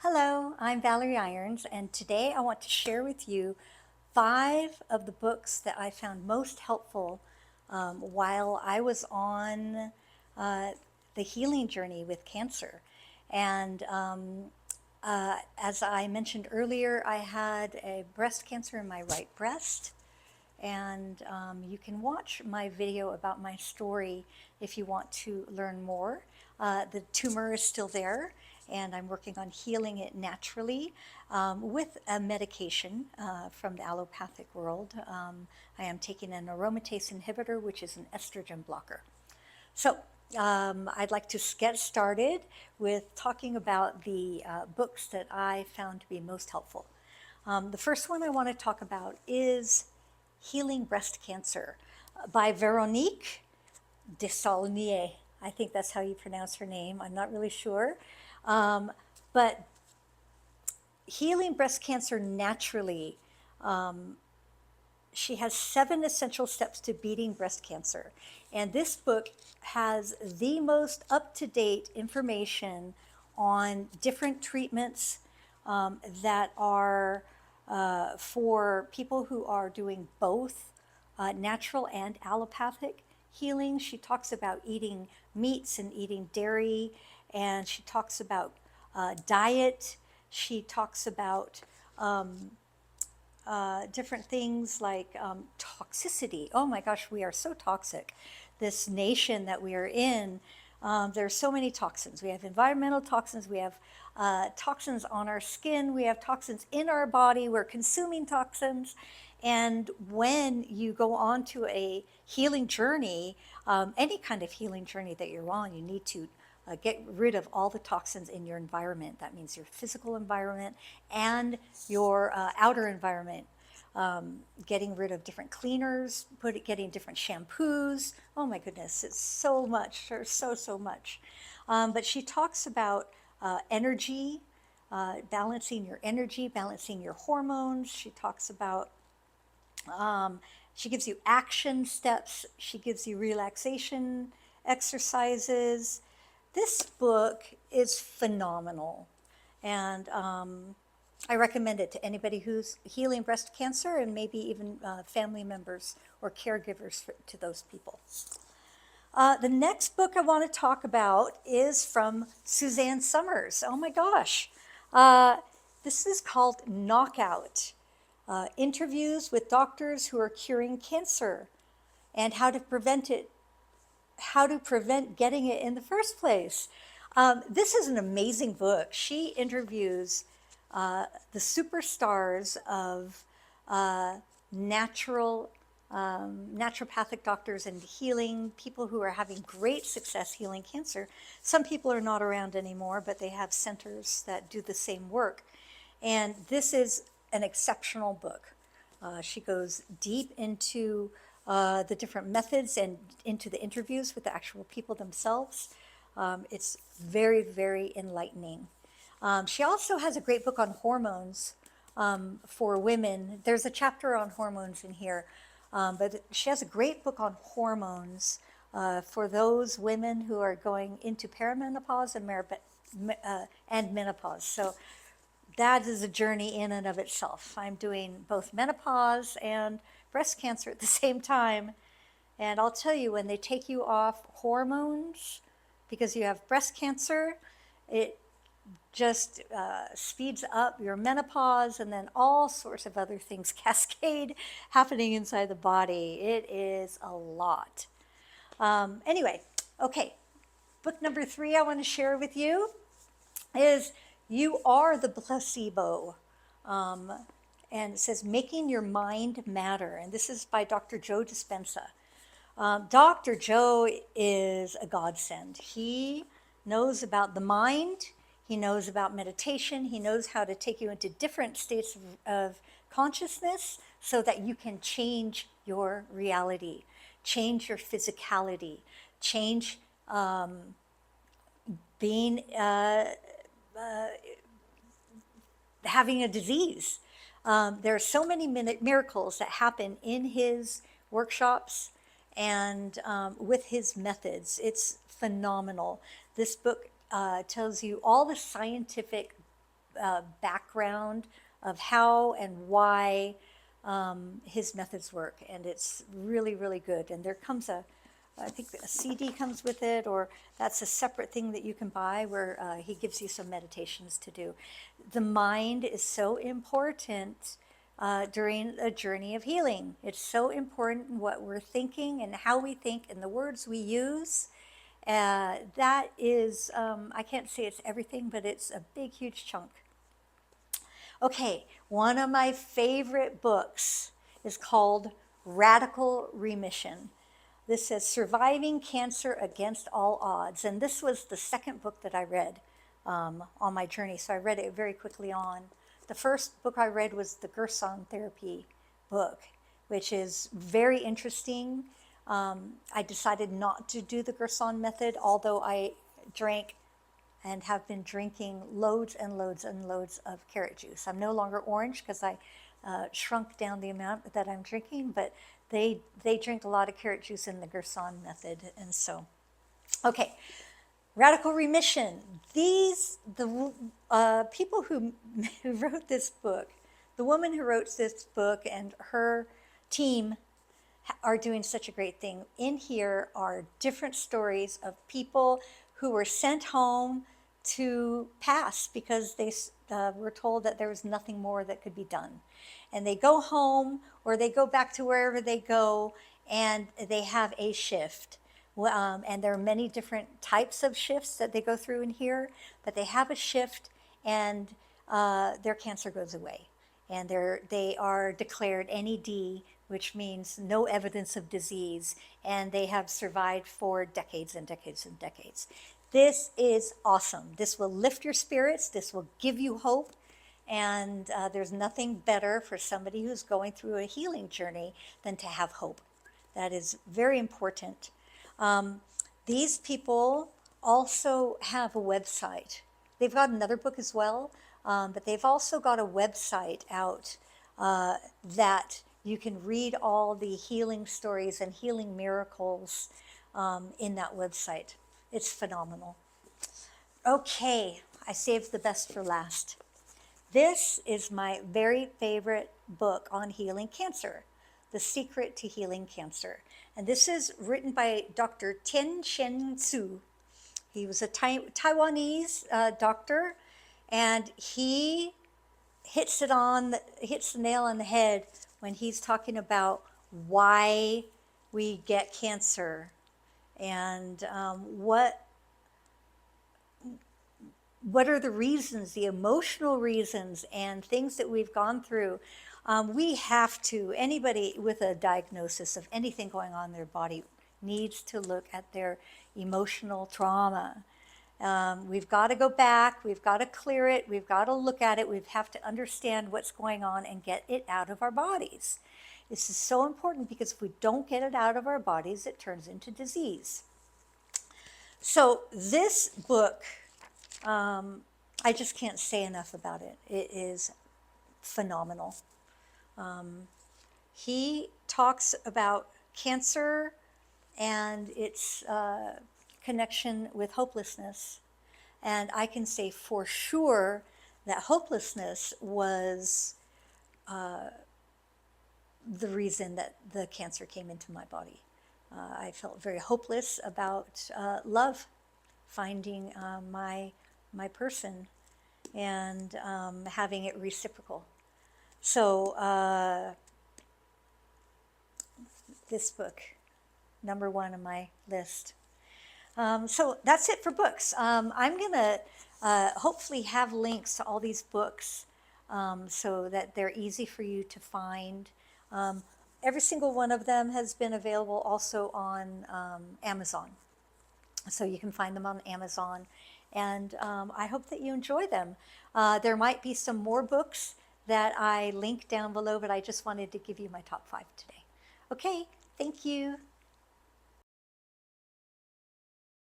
Hello, I'm Valerie Irons, and today I want to share with you 5 of the books that I found most helpful while I was on uh, the healing journey with cancer. And as I mentioned earlier, I had a breast cancer in my right breast. And you can watch my video about my story if you want to learn more. The tumor is still there, and I'm working on healing it naturally with a medication from the allopathic world. I am taking an aromatase inhibitor, which is an estrogen blocker. So I'd like to get started with talking about the books that I found to be most helpful. The first one I want to talk about is Healing Breast Cancer by Veronique Desaulniers. I think that's how you pronounce her name. I'm not really sure. But healing breast cancer naturally, she has 7 essential steps to beating breast cancer. And this book has the most up-to-date information on different treatments that are for people who are doing both natural and allopathic healing. She talks about eating meats and eating dairy, and she talks about diet. She talks about different things like toxicity. Oh my gosh, we are so toxic. This nation that we are in, there are so many toxins. We have environmental toxins, we have toxins on our skin, we have toxins in our body, we're consuming toxins. And when you go on to a healing journey, any kind of healing journey that you're on, you need to get rid of all the toxins in your environment. That means your physical environment and your outer environment. Getting rid of different cleaners, getting different shampoos. Oh my goodness, it's so much. There's so much. But she talks about energy, balancing your energy, balancing your hormones. She talks about she gives you action steps. She gives you relaxation exercises. This book is phenomenal. And I recommend it to anybody who's healing breast cancer and maybe even family members or caregivers to those people. The next book I want to talk about is from Suzanne Summers. Oh my gosh. This is called Knockout. Interviews with doctors who are curing cancer and how to prevent getting it in the first place. This is an amazing book. She interviews the superstars of naturopathic doctors and healing, people who are having great success healing cancer. Some people are not around anymore, but they have centers that do the same work. And this is an exceptional book. She goes deep into the different methods and into the interviews with the actual people themselves. It's very enlightening. She also has a great book on hormones for women. There's a chapter on hormones in here, but she has a great book on hormones for those women who are going into perimenopause and menopause. So that is a journey in and of itself. I'm doing both menopause and breast cancer at the same time. And I'll tell you, when they take you off hormones because you have breast cancer, it just speeds up your menopause, and then all sorts of other things cascade happening inside the body. It is a lot. Anyway, okay, book number 3 I want to share with you is You Are the Placebo. And it says, Making Your Mind Matter. And this is by Dr. Joe Dispenza. Dr. Joe is a godsend. He knows about the mind. He knows about meditation. He knows how to take you into different states of consciousness so that you can change your reality, change your physicality, change being having a disease. There are so many miracles that happen in his workshops and with his methods. It's phenomenal. This book tells you all the scientific background of how and why his methods work, and it's really, really good. And there comes I think a CD comes with it, or that's a separate thing that you can buy where he gives you some meditations to do. The mind is so important during a journey of healing. It's so important in what we're thinking and how we think and the words we use. That is, I can't say it's everything, but it's a big, huge chunk. Okay, one of my favorite books is called Radical Remission. This says Surviving Cancer Against All Odds. And this was the second book that I read on my journey, so I read it very quickly on. The first book I read was the Gerson therapy book, which is very interesting. I decided not to do the Gerson method, although I drank and have been drinking loads and loads and loads of carrot juice. I'm no longer orange because I shrunk down the amount that I'm drinking, but they drink a lot of carrot juice in the Gerson method. And so, okay, Radical Remission. The people who wrote this book, the woman who wrote this book and her team are doing such a great thing. In here are different stories of people who were sent home to pass because they were told that there was nothing more that could be done. And they go home or they go back to wherever they go and they have a shift. And there are many different types of shifts that they go through in here, but they have a shift and their cancer goes away. And they are declared NED, which means no evidence of disease, and they have survived for decades and decades and decades. This is awesome. This will lift your spirits. This will give you hope. And there's nothing better for somebody who's going through a healing journey than to have hope. That is very important. These people also have a website. They've got another book as well, but they've also got a website out that you can read all the healing stories and healing miracles in that website. It's phenomenal. Okay, I saved the best for last. This is my very favorite book on healing cancer, The Secret to Healing Cancer. And this is written by Dr. Tien-Shen Su. He was a Taiwanese doctor, and he hits the nail on the head when he's talking about why we get cancer and what are the reasons, the emotional reasons and things that we've gone through. We have to, anybody with a diagnosis of anything going on in their body needs to look at their emotional trauma. We've got to go back, we've got to clear it, we've got to look at it, we have to understand what's going on and get it out of our bodies. This is so important because if we don't get it out of our bodies, it turns into disease. So this book, I just can't say enough about it. It is phenomenal. He talks about cancer and its connection with hopelessness. And I can say for sure that hopelessness was the reason that the cancer came into my body. I felt very hopeless about love, finding my person and having it reciprocal. So this book, number one on my list. So that's it for books. I'm going to hopefully have links to all these books so that they're easy for you to find. Every single one of them has been available also on Amazon. So you can find them on Amazon. And I hope that you enjoy them. There might be some more books that I link down below, but I just wanted to give you my top 5 today. Okay, thank you.